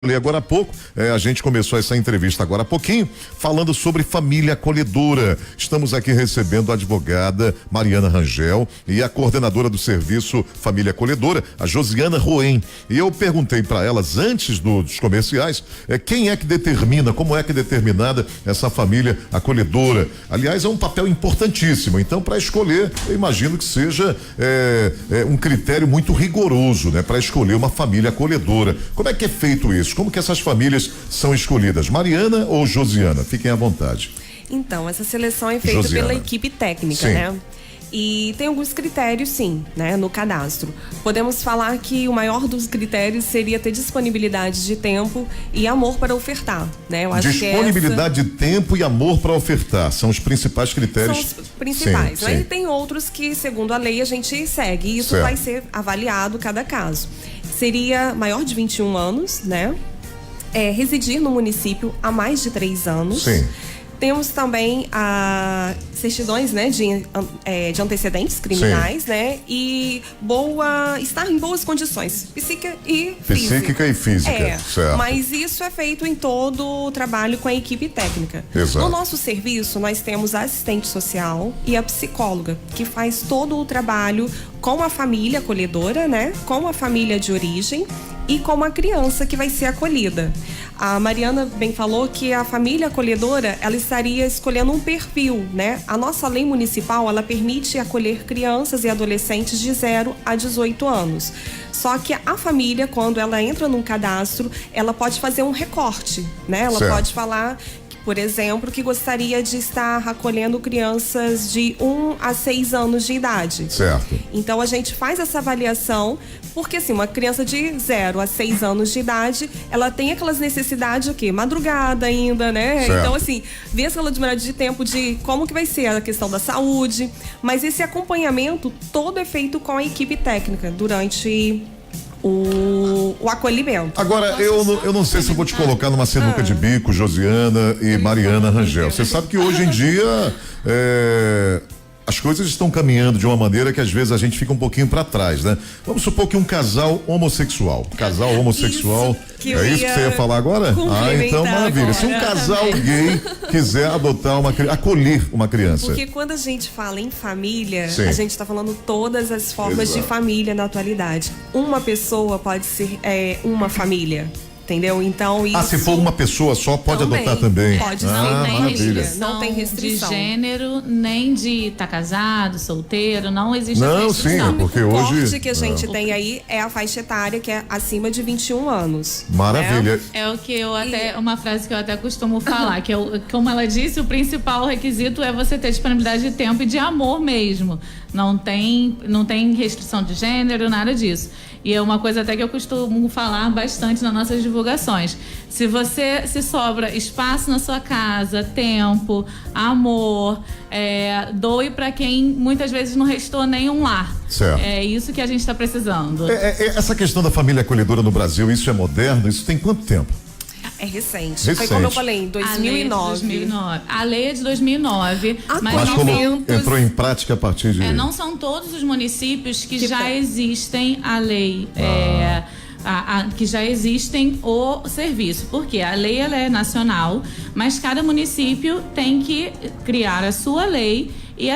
Agora há pouco, a gente começou essa entrevista agora há pouquinho, falando sobre família acolhedora. Estamos aqui recebendo a advogada Mariana Rangel e a coordenadora do serviço Família Acolhedora, a Josiana Roen. E eu perguntei para elas, antes dos comerciais, quem é que determina, como é que é determinada essa família acolhedora. Aliás, é um papel importantíssimo. Então, para escolher, eu imagino que seja um critério muito rigoroso, né? Para escolher uma família acolhedora. Como é que é feito isso? Como que essas famílias são escolhidas? Mariana ou Josiana? Fiquem à vontade. Então, essa seleção é feita pela equipe técnica, né? E tem alguns critérios, sim, né, no cadastro. Podemos falar que o maior dos critérios seria ter disponibilidade de tempo e amor para ofertar, né? Eu acho disponibilidade de tempo e amor para ofertar são os principais critérios. São os principais. Aí tem outros que, segundo a lei, a gente segue. E isso vai ser avaliado cada caso. Seria maior de 21 anos, né? Residir no município há mais de 3 anos. Sim. Temos também certidões, né, de antecedentes criminais, né, e estar em boas condições psíquica e física. Certo. Mas isso é feito em todo o trabalho com a equipe técnica. Exato. No nosso serviço, nós temos a assistente social e a psicóloga, que faz todo o trabalho com a família acolhedora, né, com a família de origem e com a criança que vai ser acolhida. A Mariana bem falou que a família acolhedora, ela estaria escolhendo um perfil, né? A nossa lei municipal, ela permite acolher crianças e adolescentes de 0 a 18 anos. Só que a família, quando ela entra num cadastro, ela pode fazer um recorte, né? Ela pode falar, por exemplo, que gostaria de estar acolhendo crianças de 1 a 6 anos de idade. Certo. Então a gente faz essa avaliação, porque assim, uma criança de 0 a 6 anos de idade, ela tem aquelas necessidades aqui, madrugada ainda, né? Certo. Então assim, vê essa disponibilidade de tempo de como que vai ser a questão da saúde, mas esse acompanhamento todo é feito com a equipe técnica durante o acolhimento. Agora, eu não sei se eu vou te colocar numa sinuca de bico, Josiana e Mariana Rangel. Você sabe que hoje em dia as coisas estão caminhando de uma maneira que às vezes a gente fica um pouquinho para trás, né? Vamos supor que um casal homossexual. É isso que você ia falar agora? Então maravilha. Agora. Se um casal gay quiser acolher uma criança. Porque quando a gente fala em família, a gente está falando todas as formas de família na atualidade. Uma pessoa pode ser uma família. Entendeu? Então isso... se for uma pessoa só, pode adotar também. Pode, não tem restrição. De gênero, nem de estar casado, solteiro, não existe essa restrição. Sim, porque hoje... O corte que a gente tem aí é a faixa etária, que é acima de 21 anos. Maravilha. É o que eu uma frase que eu até costumo falar, que como ela disse, o principal requisito é você ter disponibilidade de tempo e de amor mesmo. Não tem restrição de gênero, nada disso. E é uma coisa até que eu costumo falar bastante nas nossas divulgações. Se sobra espaço na sua casa, tempo, amor, doe para quem muitas vezes não restou nenhum lar. Certo. É isso que a gente está precisando. Essa questão da família acolhedora no Brasil, isso é moderno? Isso tem quanto tempo? É recente. Foi como eu falei, em 2009. A lei é de 2009. Mas como entrou em prática a partir de... não são todos os municípios que já existem a lei, que já existem o serviço. Porque a lei ela é nacional, mas cada município tem que criar a sua lei e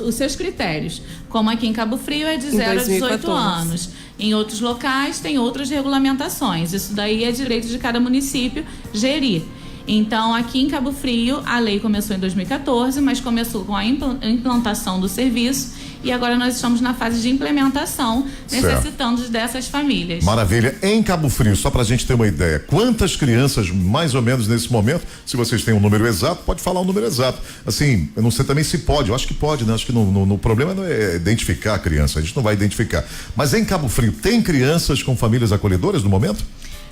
os seus critérios. Como aqui em Cabo Frio é de 0 a 18 anos. Em outros locais tem outras regulamentações. Isso daí é direito de cada município gerir. Então, aqui em Cabo Frio, a lei começou em 2014, mas começou com a implantação do serviço e agora nós estamos na fase de implementação, necessitando dessas famílias. Maravilha. Em Cabo Frio, só pra gente ter uma ideia, quantas crianças, mais ou menos nesse momento, se vocês têm um número exato, pode falar um número exato. Assim, eu não sei também se pode, eu acho que pode, né? Acho que no problema não é identificar a criança, a gente não vai identificar. Mas em Cabo Frio, tem crianças com famílias acolhedoras no momento?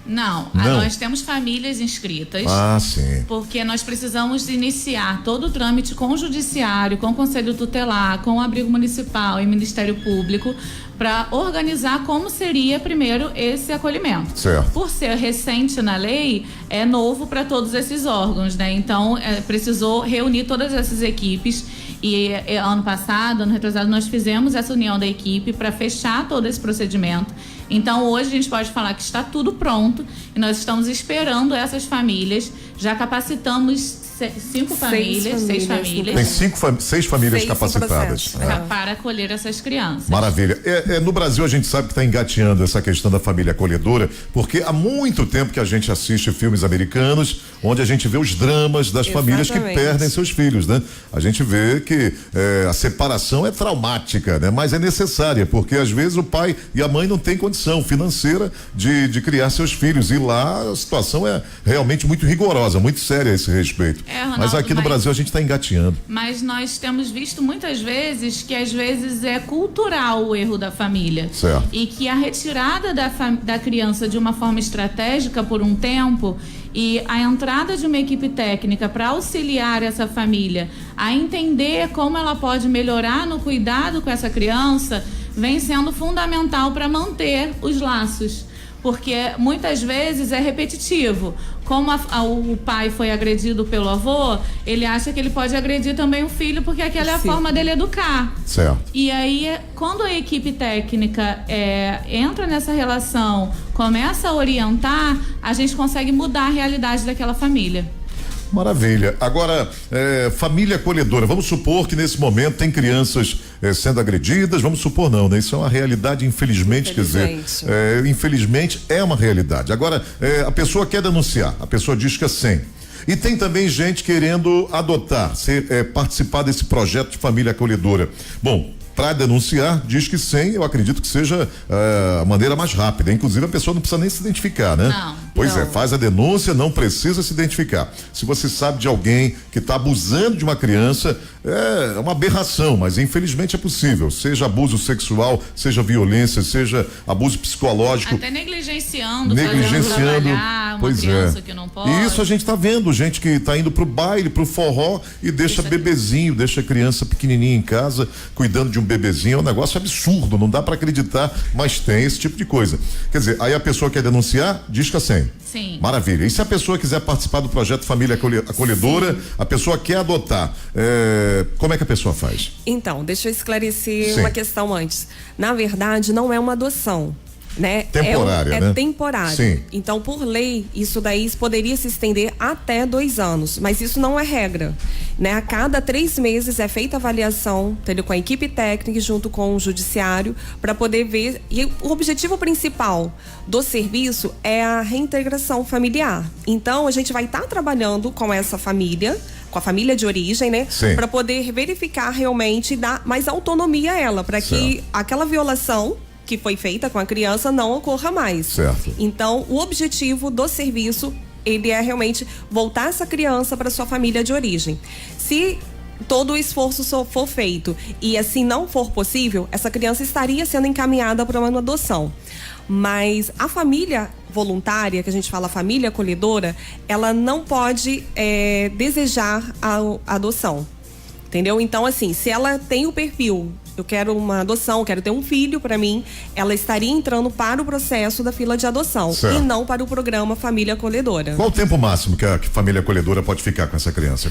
Não. Nós temos famílias inscritas. Sim. Porque nós precisamos iniciar todo o trâmite com o judiciário, com o Conselho Tutelar, com o Abrigo Municipal e Ministério Público para organizar como seria primeiro esse acolhimento. Certo. Por ser recente na lei, é novo para todos esses órgãos, né? Então, precisou reunir todas essas equipes e ano retrasado, nós fizemos essa união da equipe para fechar todo esse procedimento Então hoje a gente pode falar que está tudo pronto e nós estamos esperando essas famílias. Já capacitamos seis famílias. Tem seis famílias capacitadas. Para acolher essas crianças. Maravilha. No Brasil a gente sabe que está engateando essa questão da família acolhedora, porque há muito tempo que a gente assiste filmes americanos, onde a gente vê os dramas das famílias que perdem seus filhos, né? A gente vê que a separação é traumática, né? Mas é necessária, porque às vezes o pai e a mãe não têm condição financeira de criar seus filhos, e lá a situação é realmente muito rigorosa, muito séria a esse respeito. Ronaldo, mas aqui no Brasil a gente está engateando. Mas nós temos visto muitas vezes que às vezes é cultural o erro da família. Certo. E que a retirada da criança de uma forma estratégica por um tempo e a entrada de uma equipe técnica para auxiliar essa família a entender como ela pode melhorar no cuidado com essa criança vem sendo fundamental para manter os laços. Porque muitas vezes é repetitivo. Como o pai foi agredido pelo avô, ele acha que ele pode agredir também o filho, porque aquela é a forma dele educar. Certo. E aí, quando a equipe técnica entra nessa relação, começa a orientar, a gente consegue mudar a realidade daquela família. Maravilha. Agora, família acolhedora, vamos supor que nesse momento tem crianças sendo agredidas, vamos supor não, né? Isso é uma realidade, infelizmente, quer dizer, infelizmente é uma realidade. Agora, a pessoa quer denunciar, a pessoa diz que é 100. E tem também gente querendo adotar, participar desse projeto de família acolhedora. Bom, para denunciar, diz que 100, eu acredito que seja a maneira mais rápida. Inclusive, a pessoa não precisa nem se identificar, né? Não. Pois é, faz a denúncia, não precisa se identificar. Se você sabe de alguém que está abusando de uma criança, é uma aberração, mas infelizmente é possível. Seja abuso sexual, seja violência, seja abuso psicológico. Até negligenciando trabalhar uma criança que não pode. E isso a gente está vendo, gente que está indo pro baile, pro forró e deixa bebezinho, deixa a criança pequenininha em casa, cuidando de um bebezinho. É um negócio absurdo, não dá para acreditar, mas tem esse tipo de coisa. Quer dizer, aí a pessoa quer denunciar, diz que é 100. Sim. Maravilha. E se a pessoa quiser participar do projeto Família Acolhedora, a pessoa quer adotar, como é que a pessoa faz? Então, deixa eu esclarecer uma questão antes. Na verdade, não é uma adoção, né? Temporária, né? É temporário. Sim. Então, por lei, isso daí poderia se estender até 2 anos, mas isso não é regra, né? A cada 3 meses é feita a avaliação, entendeu? Com a equipe técnica junto com o judiciário, para poder ver. E o objetivo principal do serviço é a reintegração familiar. Então, a gente vai estar trabalhando com essa família, com a família de origem, né? Para poder verificar realmente e dar mais autonomia a ela, para que aquela violação que foi feita com a criança não ocorra mais. Certo. Então, o objetivo do serviço, ele é realmente voltar essa criança para sua família de origem. Se todo o esforço for feito e assim não for possível, essa criança estaria sendo encaminhada para uma adoção. Mas a família voluntária, que a gente fala família acolhedora, ela não pode desejar a adoção. Entendeu? Então, assim, se ela tem o perfil, eu quero uma adoção, quero ter um filho para mim, ela estaria entrando para o processo da fila de adoção e não para o programa Família Acolhedora. Qual o tempo máximo que a família acolhedora pode ficar com essa criança?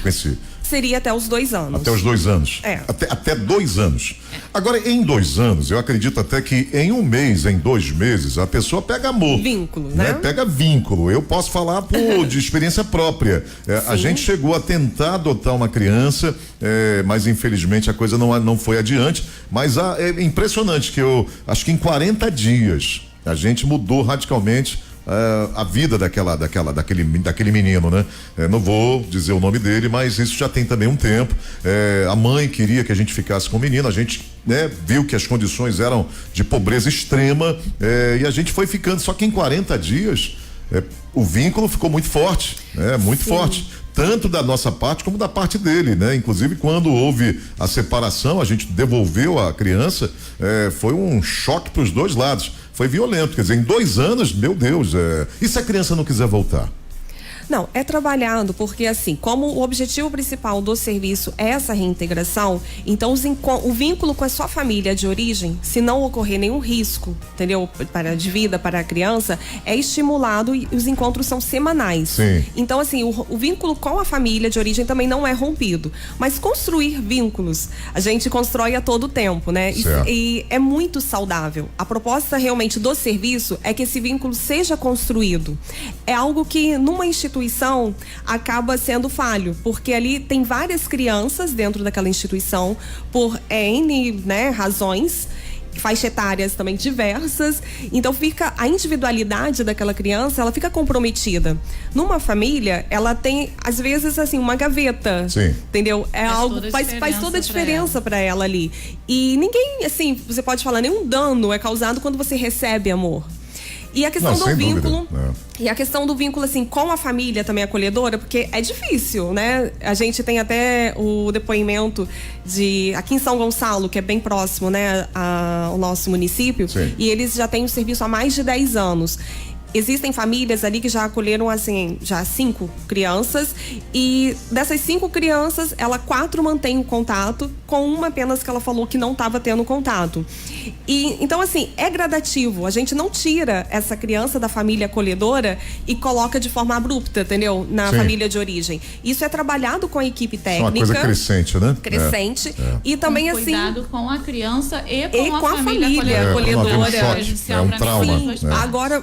Seria até os 2 anos. Até os 2 anos? Até 2 anos. Agora, em 2 anos, eu acredito até que em 1 mês, em 2 meses, a pessoa pega amor. Vínculo, né? Pega vínculo. Eu posso falar de experiência própria. A gente chegou a tentar adotar uma criança, mas infelizmente a coisa não foi adiante. Mas é impressionante que eu acho que em 40 dias a gente mudou radicalmente a vida daquele menino, né? Não vou dizer o nome dele, mas isso já tem também um tempo. A mãe queria que a gente ficasse com o menino, a gente, né, viu que as condições eram de pobreza extrema, e a gente foi ficando, só que em 40 dias o vínculo ficou muito forte, muito forte. Tanto da nossa parte como da parte dele, né? Inclusive, quando houve a separação, a gente devolveu a criança, foi um choque para os 2 lados. Foi violento, quer dizer, em 2 anos, meu Deus, e se a criança não quiser voltar? Não, é trabalhado porque, assim, como o objetivo principal do serviço é essa reintegração, então o vínculo com a sua família de origem, se não ocorrer nenhum risco, entendeu? De vida para a criança, é estimulado e os encontros são semanais. Sim. Então, assim, o vínculo com a família de origem também não é rompido. Mas construir vínculos, a gente constrói a todo tempo, né? E é muito saudável. A proposta realmente do serviço é que esse vínculo seja construído. É algo que numa instituição acaba sendo falho, porque ali tem várias crianças dentro daquela instituição por N, né, razões, faixa etárias também diversas, então fica a individualidade daquela criança, ela fica comprometida. Numa família, ela tem às vezes assim uma gaveta, sim, entendeu? É algo faz toda a diferença para ela ali. E ninguém, assim, você pode falar, nenhum dano é causado quando você recebe amor. E a questão do vínculo, e a questão do vínculo, assim, com a família também acolhedora, porque é difícil, né? A gente tem até o depoimento aqui em São Gonçalo, que é bem próximo, né, ao nosso município, sim, e eles já têm o serviço há mais de 10 anos. Existem famílias ali que já acolheram, assim, já 5 crianças, e dessas 5 crianças, 4 mantém o contato, com uma apenas que ela falou que não estava tendo contato. E então, assim, é gradativo. A gente não tira essa criança da família acolhedora e coloca de forma abrupta, entendeu? Na, sim, família de origem. Isso é trabalhado com a equipe técnica. É uma coisa crescente, né? Crescente. E também, assim, cuidado com a criança e com a família acolhedora. É um trauma. Sim. Agora,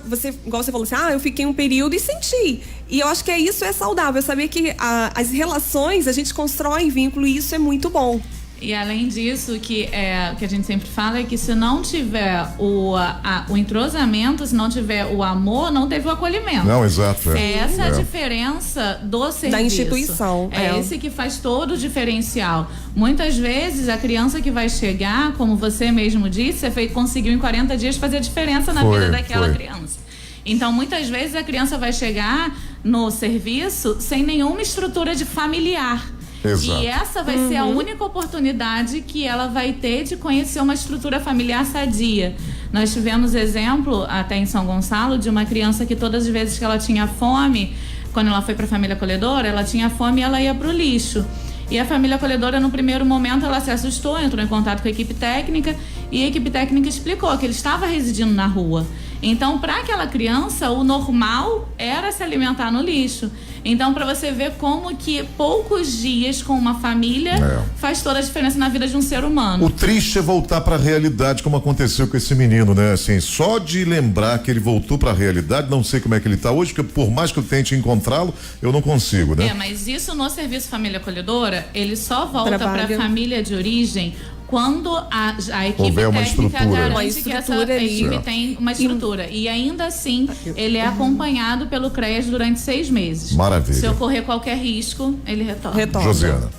igual você falou assim, eu fiquei um período e senti. E eu acho que isso é saudável, saber que as relações, a gente constrói vínculo e isso é muito bom. E além disso, que a gente sempre fala é que se não tiver o entrosamento, se não tiver o amor, não teve o acolhimento. Não, exato. Essa é a diferença do serviço. Da instituição. Esse que faz todo o diferencial. Muitas vezes a criança que vai chegar, como você mesmo disse, você conseguiu em 40 dias fazer a diferença na vida daquela criança. Então, muitas vezes a criança vai chegar no serviço sem nenhuma estrutura de familiar. Exato. E essa vai ser a única oportunidade que ela vai ter de conhecer uma estrutura familiar sadia. Nós tivemos exemplo, até em São Gonçalo, de uma criança que todas as vezes que ela tinha fome, quando ela foi para a família acolhedora, ela tinha fome e ela ia para o lixo. E a família acolhedora, no primeiro momento, ela se assustou, entrou em contato com a equipe técnica e a equipe técnica explicou que ele estava residindo na rua. Então, para aquela criança, o normal era se alimentar no lixo. Então, para você ver como que poucos dias com uma família faz toda a diferença na vida de um ser humano. O triste é voltar para a realidade, como aconteceu com esse menino, né? Assim, só de lembrar que ele voltou para a realidade, não sei como é que ele está hoje, porque por mais que eu tente encontrá-lo, eu não consigo, né? Mas isso no serviço família acolhedora, ele só volta para a família de origem quando a equipe técnica garante que essa equipe tem uma estrutura. E ainda assim, ele é acompanhado pelo CREAS durante 6 meses. Maravilha. Se ocorrer qualquer risco, ele retorna. Josiana.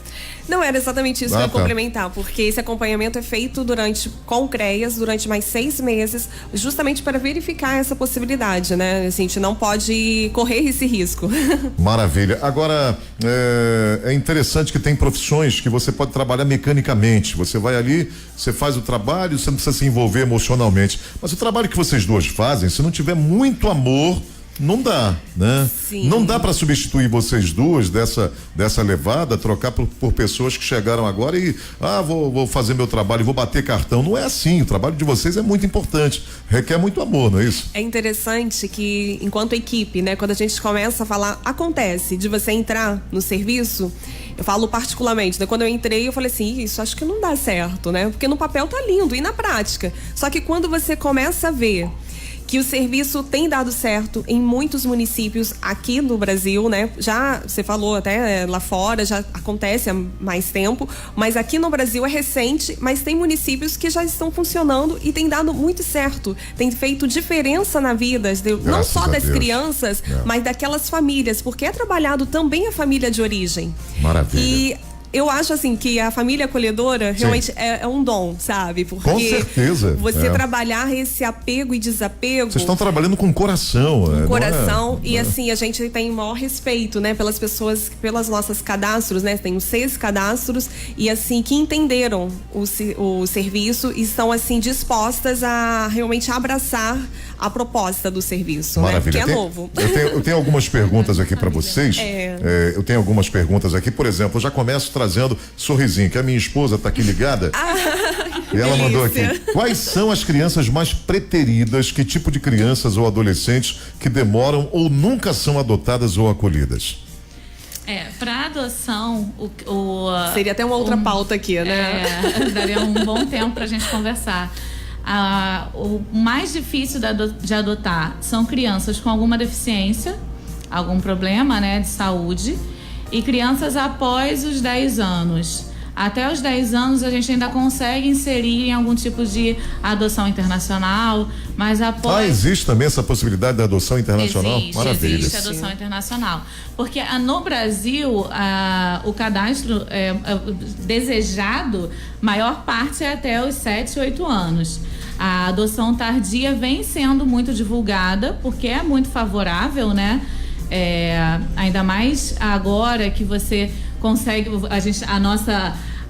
Não, era exatamente isso que eu ia complementar, porque esse acompanhamento é feito com o CREAS durante mais 6 meses, justamente para verificar essa possibilidade, né? Assim, a gente não pode correr esse risco. Maravilha. Agora, é interessante que tem profissões que você pode trabalhar mecanicamente. Você vai ali, você faz o trabalho, você não precisa se envolver emocionalmente. Mas o trabalho que vocês duas fazem, se não tiver muito amor, não dá, né? Sim. Não dá para substituir vocês duas dessa levada, trocar por pessoas que chegaram agora e vou fazer meu trabalho, vou bater cartão. Não é assim. O trabalho de vocês é muito importante, requer muito amor, não é isso? É interessante que, enquanto equipe, né, quando a gente começa a falar, acontece de você entrar no serviço. Eu falo particularmente, né? Quando eu entrei, eu falei assim, isso acho que não dá certo, né? Porque no papel tá lindo e na prática. Só que quando você começa a ver que o serviço tem dado certo em muitos municípios aqui no Brasil, né? Já, você falou até lá fora, já acontece há mais tempo, mas aqui no Brasil é recente, mas tem municípios que já estão funcionando e tem dado muito certo, tem feito diferença na vida, não só das crianças, mas daquelas famílias, porque é trabalhado também a família de origem. Maravilha. E Eu acho assim que a família acolhedora realmente é um dom, sabe? Porque Com certeza. você trabalhar esse apego e desapego. Vocês estão trabalhando com coração. Coração, e assim, a gente tem maior respeito, né, pelas pessoas, pelas nossas cadastros, né, tem os 6 cadastros, e assim, que entenderam o serviço e estão assim, dispostas a realmente abraçar a proposta do serviço, Maravilha. né, que é novo. Eu tenho algumas perguntas aqui para vocês. Eu tenho algumas perguntas aqui, por exemplo, eu já começo trazendo sorrisinho, que a minha esposa está aqui ligada. E ela mandou aqui: quais são as crianças mais preteridas? Que tipo de crianças ou adolescentes que demoram ou nunca são adotadas ou acolhidas? Para adoção, seria até uma outra pauta aqui, né? Daria um bom tempo para a gente conversar. O mais difícil de adotar são crianças com alguma deficiência, algum problema, né, de saúde, e crianças após os 10 anos. Até os 10 anos a gente ainda consegue inserir em algum tipo de adoção internacional, mas após... existe também essa possibilidade da adoção internacional? Maravilha. Existe adoção internacional. Porque no Brasil, o cadastro desejado, maior parte é até os 7, 8 anos. A adoção tardia vem sendo muito divulgada, porque é muito favorável, né? Ainda mais agora que você consegue,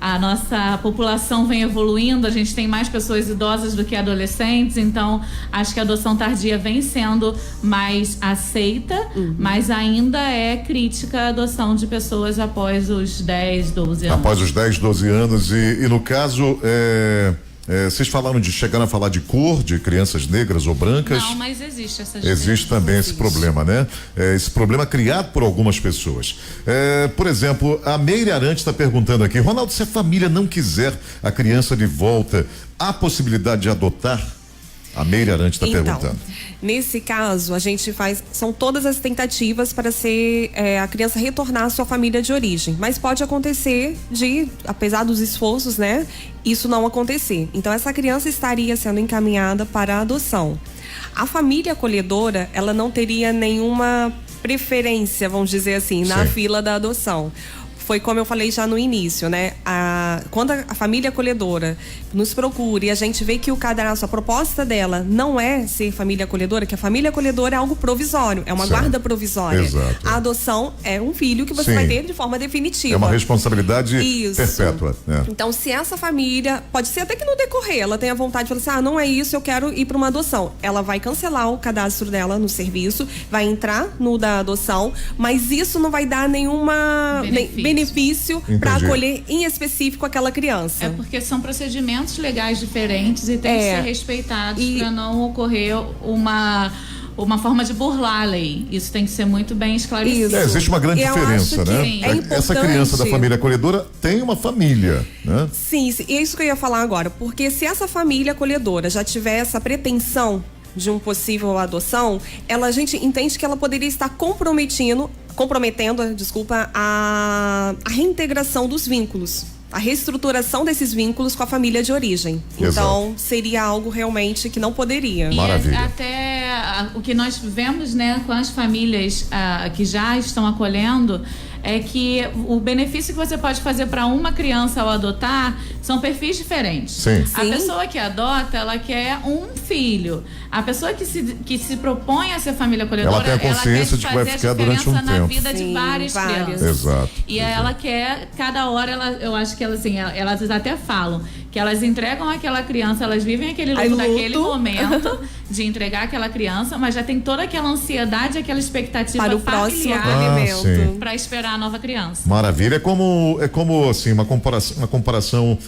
a nossa população vem evoluindo, a gente tem mais pessoas idosas do que adolescentes, então acho que a adoção tardia vem sendo mais aceita, mas ainda é crítica a adoção de pessoas após os 10, 12 anos. Após os 10, 12 anos, e no caso, vocês chegaram a falar de cor, de crianças negras ou brancas? Não, mas existe essa diferença. Existe também esse problema, né? Esse problema criado por algumas pessoas. Por exemplo, a Meire Arante está perguntando aqui: Ronaldo, se a família não quiser a criança de volta, há possibilidade de adotar? A Meire Arante está perguntando. Nesse caso, a gente são todas as tentativas para a criança retornar à sua família de origem. Mas pode acontecer apesar dos esforços, né, isso não acontecer. Então, essa criança estaria sendo encaminhada para a adoção. A família acolhedora, ela não teria nenhuma preferência, vamos dizer assim, na fila da adoção. Foi como eu falei já no início, né? Quando a família acolhedora nos procura e a gente vê que o cadastro, a proposta dela não é ser família acolhedora, que a família acolhedora é algo provisório, é uma guarda provisória. Exato. A adoção é um filho que você vai ter de forma definitiva. É uma responsabilidade perpétua. Então, se essa família, pode ser até que no decorrer, ela tenha vontade de falar assim: não é isso, eu quero ir para uma adoção. Ela vai cancelar o cadastro dela no serviço, vai entrar no da adoção, mas isso não vai dar nenhuma benefício para acolher em específico aquela criança. É porque são procedimentos legais diferentes e tem que ser respeitados para não ocorrer uma forma de burlar a lei. Isso tem que ser muito bem esclarecido. Existe uma grande diferença, né? Essa criança da família acolhedora tem uma família, né? Sim, é isso que eu ia falar agora. Porque se essa família acolhedora já tiver essa pretensão de um possível adoção, a gente entende que ela poderia estar comprometendo, a reintegração dos vínculos, a reestruturação desses vínculos com a família de origem. Então, seria algo realmente que não poderia. Maravilha. Até o que nós vemos, né, com as famílias que já estão acolhendo, é que o benefício que você pode fazer para uma criança ao adotar são perfis diferentes. Sim. A pessoa que adota, ela quer um filho. A pessoa que se propõe a ser família acolhedora, ela tem a consciência de que vai ficar durante um tempo na vida de várias crianças. Exato. E ela quer, cada hora, eu acho que elas até falam que elas entregam aquela criança, elas vivem aquele luto daquele momento de entregar aquela criança, mas já tem toda aquela ansiedade, aquela expectativa para o familiar para esperar a nova criança. Maravilha. É como assim, uma comparação